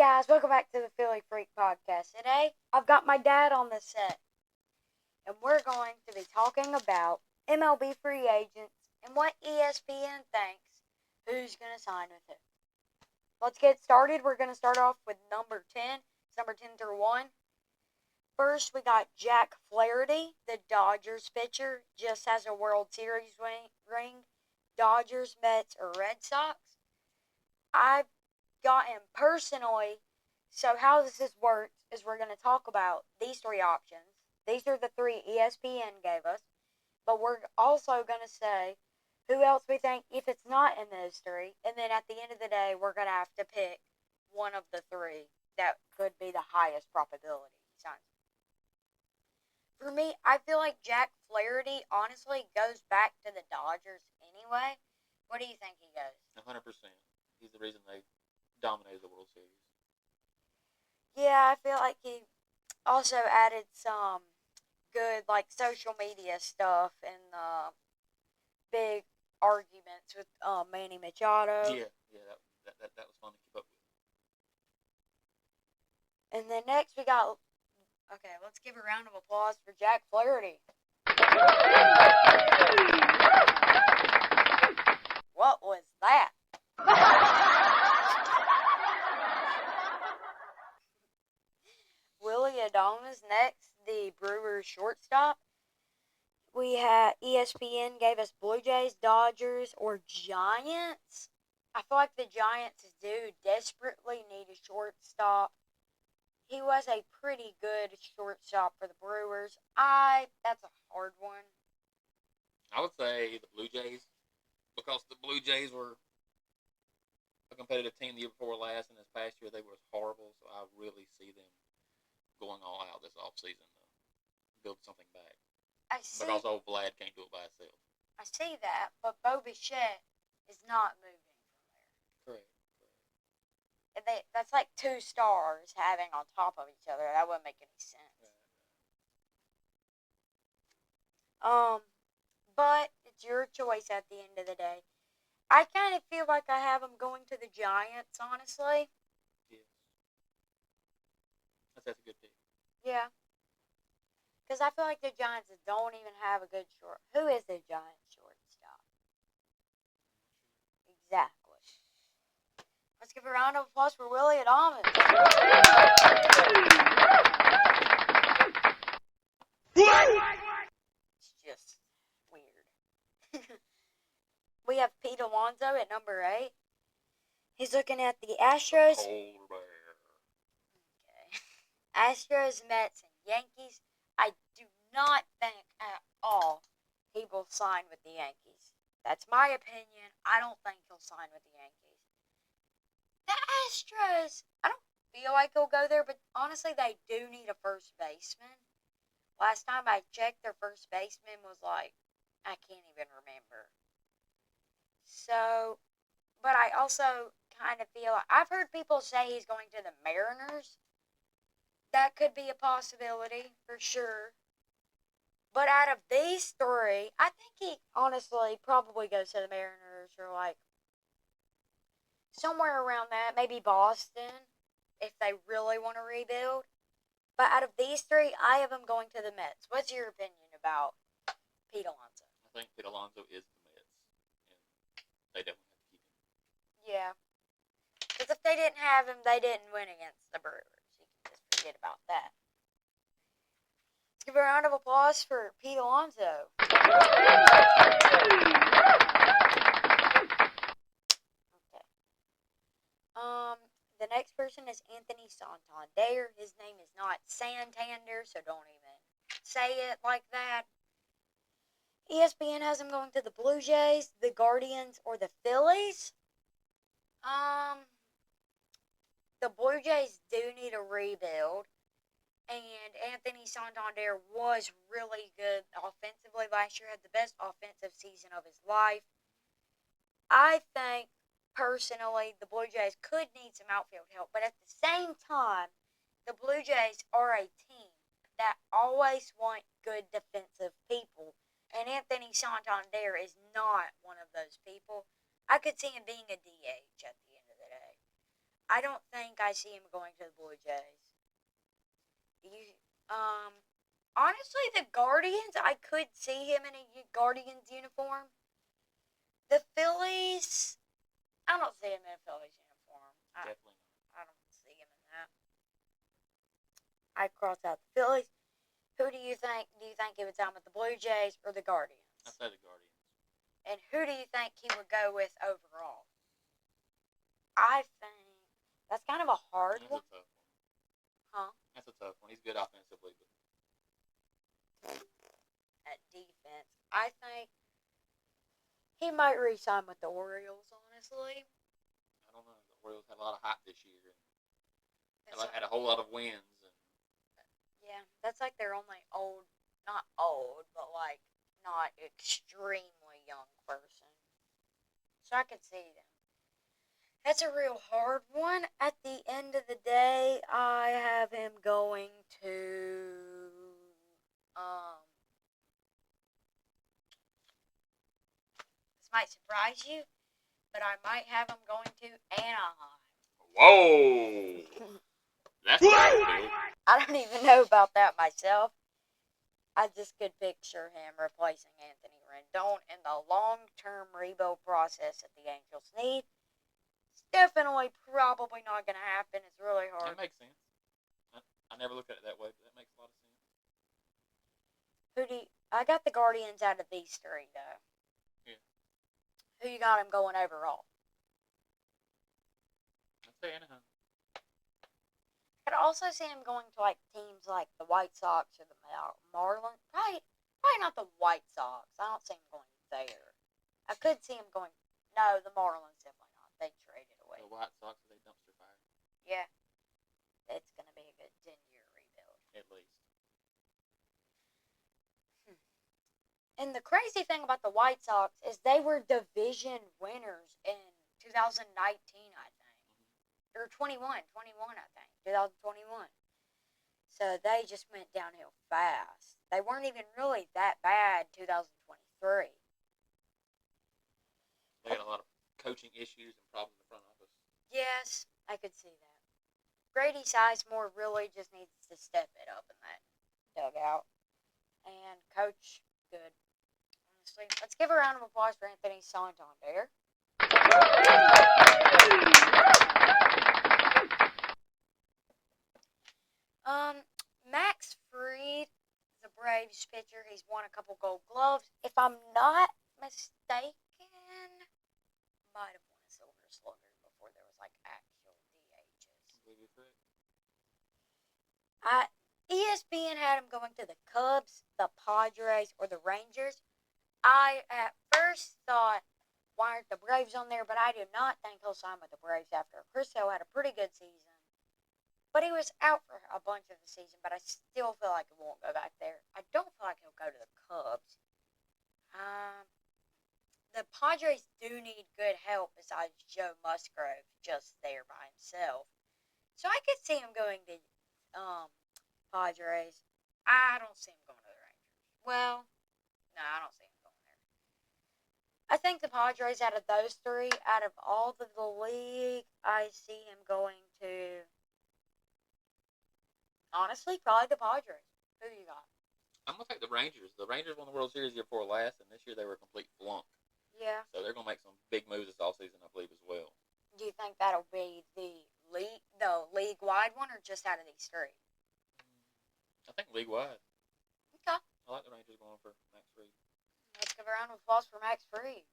guys, welcome back to the Philly Freak Podcast. Today, I've got my dad on the set, and we're going to be talking about MLB free agents and what ESPN thinks who's going to sign with it. Let's get started. We're going to start off with number 10. It's number 10 through 1. First, we got Jack Flaherty, the Dodgers pitcher, just has a World Series ring. Dodgers, Mets, or Red Sox. I've got him personally. So how this works is we're going to talk about these three options. These are the three ESPN gave us. But we're also going to say who else we think if it's not in those three. And then at the end of the day, we're going to have to pick one of the three that could be the highest probability. For me, I feel like Jack Flaherty honestly goes back to the Dodgers anyway. What do you think he goes? 100%. He's the reason they dominated the World Series. Yeah, I feel like he also added some good social media stuff and big arguments with Manny Machado. Yeah, that was fun to keep up with. And then next we got. Okay, let's give a round of applause for Jack Flaherty. What was that? Willy Adames next, the Brewers shortstop. We had ESPN gave us Blue Jays, Dodgers, or Giants. I feel like the Giants do desperately need a shortstop. He was a pretty good shortstop for the Brewers. That's a hard one. I would say the Blue Jays, because the Blue Jays were a competitive team the year before last, and this past year they were horrible, so I really see them going all out this offseason to build something back. But also Vlad can't do it by himself. I see that, but Bo Bichette is not moving from there. Correct. And that's like two stars having on top of each other. That wouldn't make any sense. But it's your choice at the end of the day. I kind of feel like I have them going to the Giants, honestly. Yes. That's a good pick. Yeah. Because I feel like the Giants don't even have a good short. Who is the Giants shortstop? Exactly. Let's give a round of applause for Willy Adames. It's just weird. We have Pete Alonso at number 8. He's looking at the Astros. Cold bear. Okay. Astros, Mets, and Yankees. I do not think at all he will sign with the Yankees. That's my opinion. I don't think he'll sign with the Yankees. The Astros, I don't feel like he'll go there, but honestly, they do need a first baseman. Last time I checked, their first baseman was I can't even remember. So, but I also kind of feel, I've heard people say he's going to the Mariners. That could be a possibility, for sure. But out of these three, I think he honestly probably goes to the Mariners or somewhere around that. Maybe Boston, if they really want to rebuild. But out of these three, I have him going to the Mets. What's your opinion about Pete Alonso? I think Pete Alonso is the Mets. And they definitely have to keep him. Yeah. Because if they didn't have him, they didn't win against the Brewers. You can just forget about that. Let's give a round of applause for Pete Alonso. Okay. The next person is Anthony Santander. His name is not Santander, so don't even say it like that. ESPN has him going to the Blue Jays, the Guardians, or the Phillies. The Blue Jays do need a rebuild. And Anthony Santander was really good offensively last year, had the best offensive season of his life. I think, personally, the Blue Jays could need some outfield help. But at the same time, the Blue Jays are a team that always want good defensive people. And Anthony Santander is not one of those people. I could see him being a DH at the end of the day. I don't think I see him going to the Blue Jays. You, honestly, the Guardians, I could see him in a Guardians uniform. The Phillies, I don't see him in a Phillies uniform. Definitely I don't see him in that. I cross out the Phillies. Who do you think? Do you think he would sign with the Blue Jays or the Guardians? not. I say the Guardians. And who do you think he would go with overall? I think that's kind of a hard That's one. a tough one. Huh? That's a tough one. He's good offensively, but At defense, I think he might re-sign with the Orioles. Honestly, I don't know. The Orioles had a lot of hype this year and It's had a whole lot of wins. And yeah, that's like their only not old, but like not extremely young person. So I could see them. That's a real hard one. At the end of the day, I have him going to this might surprise you, but I might have him going to Anaheim. whoa, that's big. I don't even know about that myself. I just could picture him replacing Anthony Rendon in the long-term rebuild process that the Angels need. It's definitely probably not going to happen. It's really hard. That makes sense. I never looked at it that way, but that makes a lot of sense. I got the Guardians out of these three, though. Yeah. Who you got him going overall? I'd say Anaheim. I could also see him going to like teams like the White Sox or the Marlins. Probably not the White Sox. I don't see him going there. I could see him going. No, the Marlins definitely not. They traded away. The White Sox, they dumpster fire. Yeah, it's gonna be a good 10-year rebuild. At least. And the crazy thing about the White Sox is they were division winners in 2019, I think. Or 21, I think. 2021. So they just went downhill fast. They weren't even really that bad 2023. They had a lot of coaching issues and problems in the front office. Yes, I could see that. Grady Sizemore really just needs to step it up in that dugout. And coach, good. Honestly, let's give a round of applause for Anthony Santander. Max Fried is a Braves pitcher. He's won a couple Gold Gloves. If I'm not mistaken, might have won a Silver Slugger before there was like actual DHs. I believe you're correct. ESPN had him going to the Cubs, the Padres, or the Rangers. I at first thought, why aren't the Braves on there? But I do not think he'll sign with the Braves after Chris Hill had a pretty good season. But he was out for a bunch of the season, but I still feel like he won't go back there. I don't feel like he'll go to the Cubs. The Padres do need good help besides Joe Musgrove just there by himself. So I could see him going to Padres. I don't see him going to the Rangers. Well, no, I don't see him going there. I think the Padres, out of those three, out of all of the league, I see him going to, honestly, probably the Padres. Who you got? I'm going to take the Rangers. The Rangers won the World Series the year before last, and this year they were a complete flunk. Yeah. So they're going to make some big moves this offseason, I believe, as well. Do you think that'll be the league-wide one, or just out of these three? I think league-wide. Okay. I like the Rangers going for Max Fried. Let's give a round of applause for Max Fried.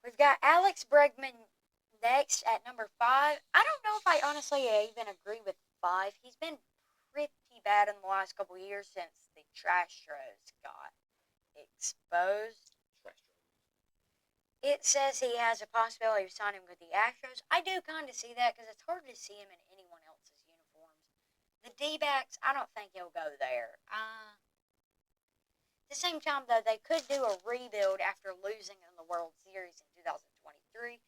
We've got Alex Bregman next at number 5. I don't know if I honestly even agree with 5. He's been pretty bad in the last couple of years since the Astros got exposed. It says he has a possibility of signing with the Astros. I do kind of see that because it's hard to see him in anyone else's uniforms. The D-backs, I don't think he'll go there. At the same time, though, they could do a rebuild after losing in the World Series in 2023.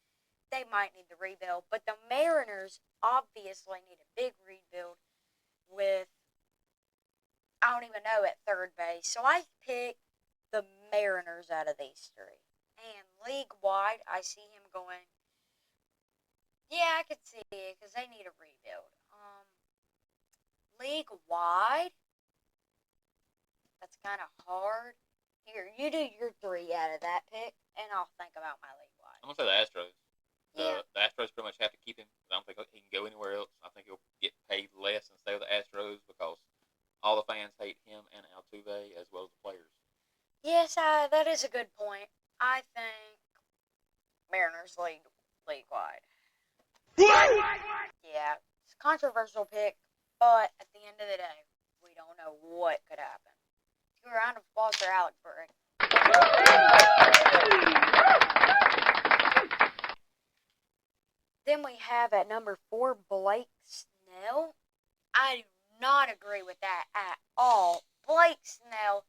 They might need the rebuild, but the Mariners obviously need a big rebuild with, I don't even know, at third base. So I picked the Mariners out of these three. And league wide, I see him going. Yeah, I could see it because they need a rebuild. League wide, that's kind of hard. Here, you do your three out of that pick, and I'll think about my league wide. I'm gonna say the Astros. Yeah. The Astros pretty much have to keep him. I don't think he can go anywhere else. I think he'll get paid less and stay with the Astros because all the fans hate him and Altuve as well as the players. Yes, that is a good point. I think Mariners league wide. Yeah, it's a controversial pick, but at the end of the day, we don't know what could happen. Give a round of applause for Alex Burke. Then we have at number 4 Blake Snell. I do not agree with that at all. Blake Snell,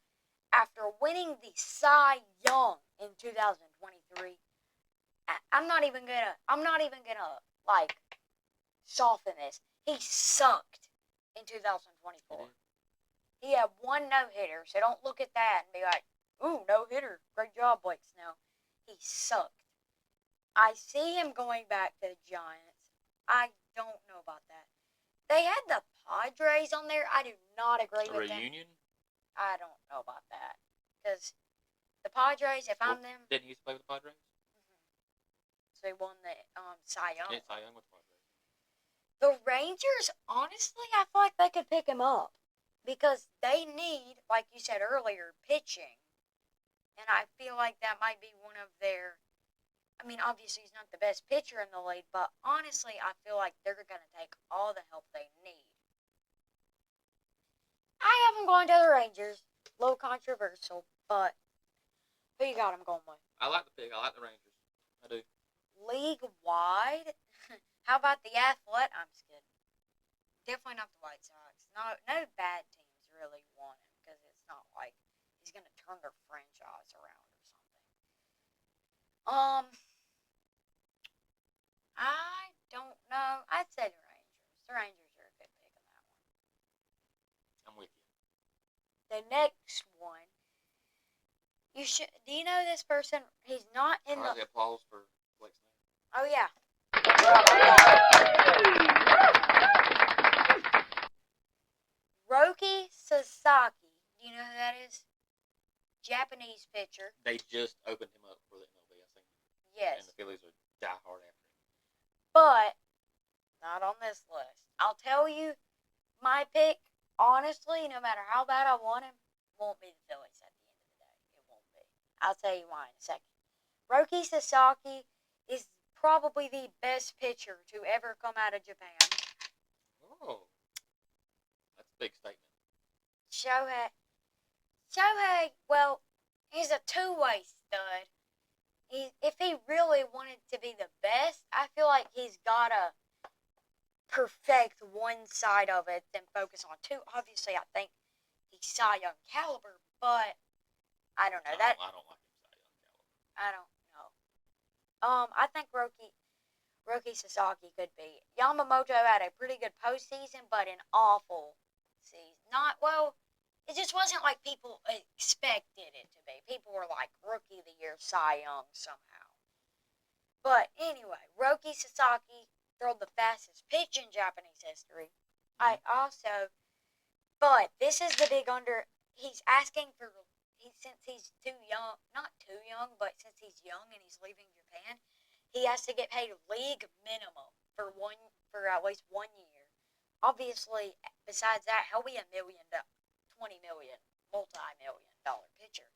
after winning the Cy Young in 2023, I'm not even gonna like soften this. He sucked in 2024. He had one no-hitter, so don't look at that and be like, ooh, no-hitter. Great job, Blake Snell. He sucked. I see him going back to the Giants. I don't know about that. They had the Padres on there. I do not agree with them. Reunion? I don't know about that. Because the Padres, if I'm them... Didn't he used to play with the Padres? So they won the Cy Young. Yeah, Cy Young with the Padres. The Rangers, honestly, I feel like they could pick him up. Because they need, like you said earlier, pitching. And I feel like that might be one of their... I mean, obviously he's not the best pitcher in the league, but honestly, I feel like they're going to take all the help they need. I have them going to the Rangers. A little controversial, but who you got them going with? I like the pick. I like the Rangers. I do. League-wide? How about the Athletic? I'm just kidding. Definitely not the White Sox. No bad teams really want him because it's not like he's going to turn their franchise around or something. I don't know. I'd say the Rangers. The Rangers are a good pick on that one. I'm with you. The next one, do you know this person? He's not in the applause for Blake Snell. Oh yeah. Roki Sasaki. Do you know who that is? Japanese pitcher. They just opened him up for the MLB, I think. Yes. And the Phillies are diehard after him. But not on this list. I'll tell you, my pick, honestly, no matter how bad I want him, won't be the Phillies at the end of the day. It won't be. I'll tell you why in a second. Roki Sasaki is probably the best pitcher to ever come out of Japan. Oh. That's a big statement. Shohei, well, he's a two-way stud. If he really wanted to be the best, I feel like he's got to perfect one side of it, then focus on two. Obviously, I think he's Cy Young caliber, but I don't know. I don't like him Cy Young caliber. I don't know. I think Roki Sasaki could be. Yamamoto had a pretty good postseason, but an awful season. It just wasn't like people expected it to be. People were like, Rookie of the Year, Cy Young somehow. But anyway, Roki Sasaki threw the fastest pitch in Japanese history. But this is the big under. He's asking for, since he's too young, not too young, but since he's young and he's leaving Japan, he has to get paid league minimum for at least 1 year. Obviously, besides that, he'll be $1 million, $20 million, multi-million-dollar pitcher.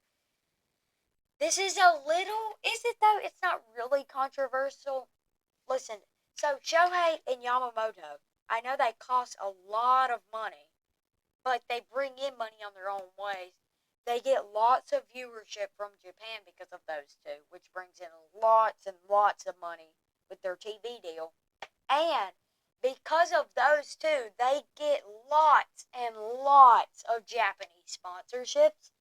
This is is it though? It's not really controversial. Listen, so Shohei and Yamamoto, I know they cost a lot of money, but they bring in money on their own ways. They get lots of viewership from Japan because of those two, which brings in lots and lots of money with their TV deal. And because of those two, they get lots and lots of Japanese sponsorships.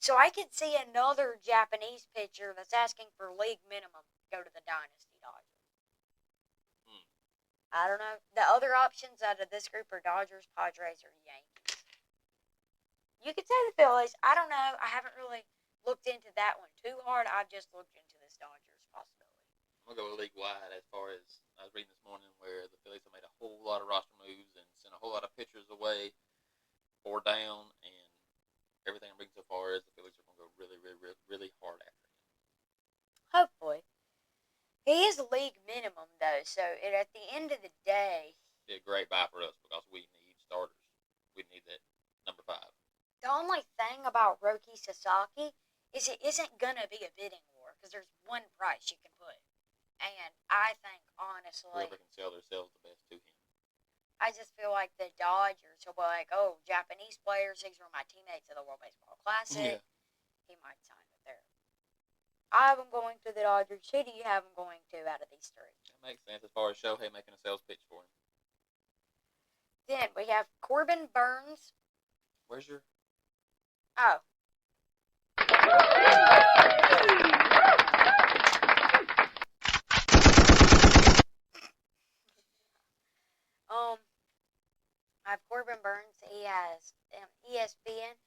So I could see another Japanese pitcher that's asking for league minimum go to the Dynasty Dodgers. I don't know. The other options out of this group are Dodgers, Padres, or Yankees. You could say the Phillies. I don't know. I haven't really looked into that one too hard. I've just looked into this Dodgers possibility. I'm gonna go league wide as far as I was reading this morning where the Phillies have made a whole lot of roster moves and sent a whole lot of pitchers away or down, and everything I'm reading so far is the Phillies are gonna go really, really, really, really hard after him. Hopefully. He is league minimum, though, so at the end of the day, Be a great buy for us because we need starters. We need that number 5. the only thing about Roki Sasaki is it isn't going to be a bidding war because there's one price you can put. And I think, honestly, Whoever can sell themselves the best to him. I just feel like the Dodgers will be like, oh, Japanese players, these were my teammates at the World Baseball Classic. Yeah. He might sign with there. I have him going to the Dodgers. Who do you have him going to out of these three? That makes sense as far as Shohei making a sales pitch for him. Then we have Corbin Burns. Where's your... Oh. I have Corbin Burns. He has ESPN.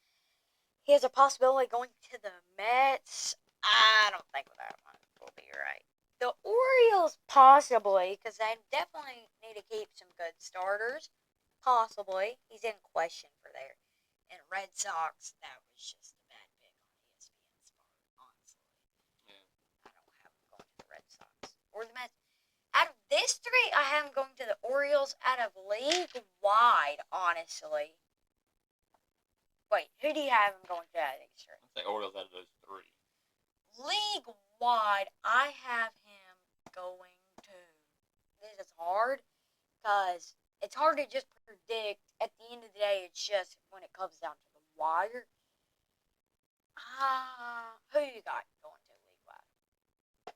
He has a possibility going to the Mets. I don't think that one will be right. The Orioles, possibly, because they definitely need to keep some good starters. Possibly. He's in question for there. And Red Sox, that was just a bad pick on ESPN's part, honestly. Yeah. I don't have him going to the Red Sox or the Mets. Out of this three, I have him going to the Orioles out of league-wide, honestly. Wait, who do you have him going to out of these three? I'd say Orioles out of those 3. League-wide, I have him going to... This is hard, because it's hard to just predict. At the end of the day, it's just when it comes down to the wire. Who you got going to league-wide?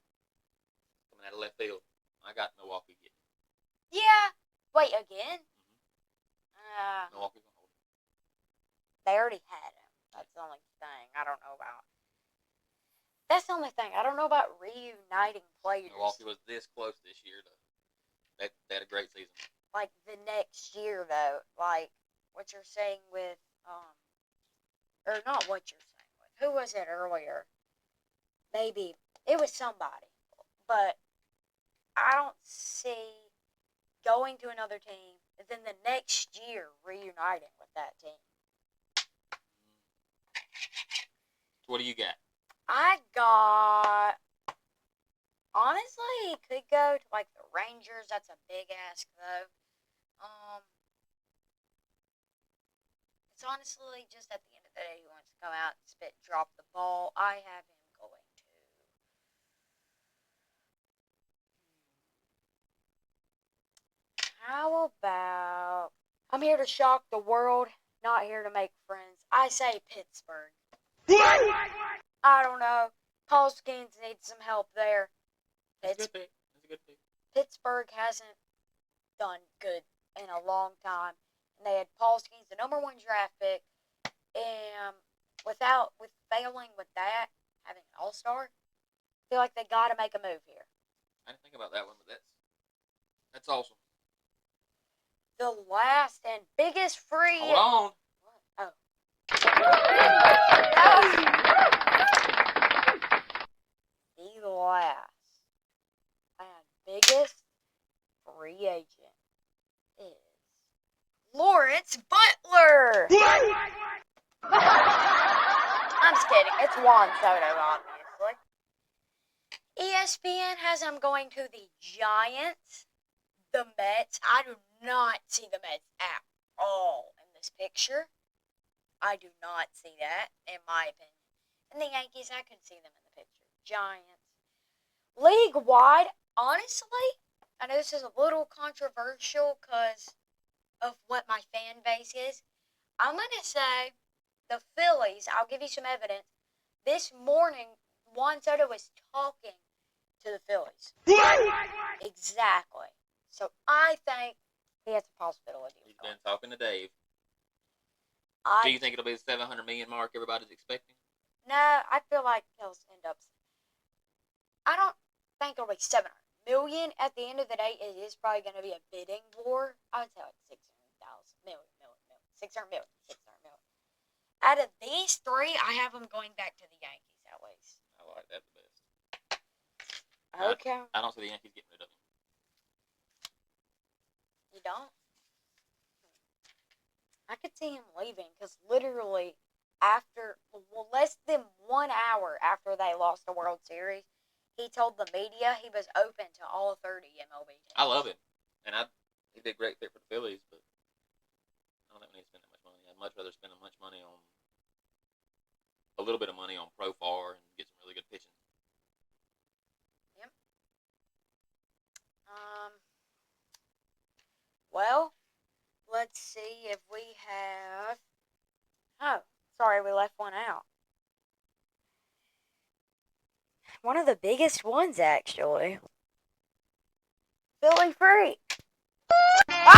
Coming out of left field, I got Milwaukee getting him. Yeah. Wait, again? Milwaukee's going to hold him. They already had him. That's the only thing I don't know about. That's the only thing. I don't know about reuniting players. Milwaukee was this close this year. They had a great season. Like, the next year, though. Like, what you're saying with, or not what you're saying with. Who was it earlier? Maybe. It was somebody. But I don't see going to another team and then the next year reuniting with that team. What do you got? I got... Honestly, he could go to, like, the Rangers. That's a big ask, though. It's honestly just at the end of the day, he wants to come out and spit, drop the ball. I have him going to... How about... I'm here to shock the world, not here to make friends. I say Pittsburgh. I don't know. Paul Skeens needs some help there. That's a good pick. Pittsburgh hasn't done good in a long time. And they had Paul Skeens, the number 1 draft pick. And with failing with that, having an all-star, I feel like they got to make a move here. I didn't think about that one, but that's awesome. The last and biggest free... Hold on. What? Oh. The last and biggest free agent is Lawrence Butler. I'm just kidding. It's Juan Soto, obviously. ESPN has him going to the Giants, the Mets. I do not see the Mets at all in this picture. I do not see that, in my opinion. And the Yankees, I could see them in the picture. Giants. League-wide, honestly, I know this is a little controversial because of what my fan base is. I'm going to say the Phillies. I'll give you some evidence. This morning, Juan Soto was talking to the Phillies. Exactly. So I think he has a possibility. He's been talking to Dave. Do you think it'll be the $700 million mark everybody's expecting? No, I feel like he'll end up... I don't think it'll be $700 million. At the end of the day, it is probably going to be a bidding war. I would say like $600 million. Out of these three, I have them going back to the Yankees at least. I like that the best. Okay. I don't see the Yankees getting rid of him. You don't? I could see him leaving because literally less than 1 hour after they lost the World Series, he told the media he was open to all 30 MLB teams. I love him, and he'd be a great fit for the Phillies, but I don't think we need to spend that much money. I'd much rather spend a little bit of money on Profar and get some really good pitching. Yep. Well, let's see if we have. Oh, sorry, we left one out. One of the biggest ones, actually. Philly Freak. Ah!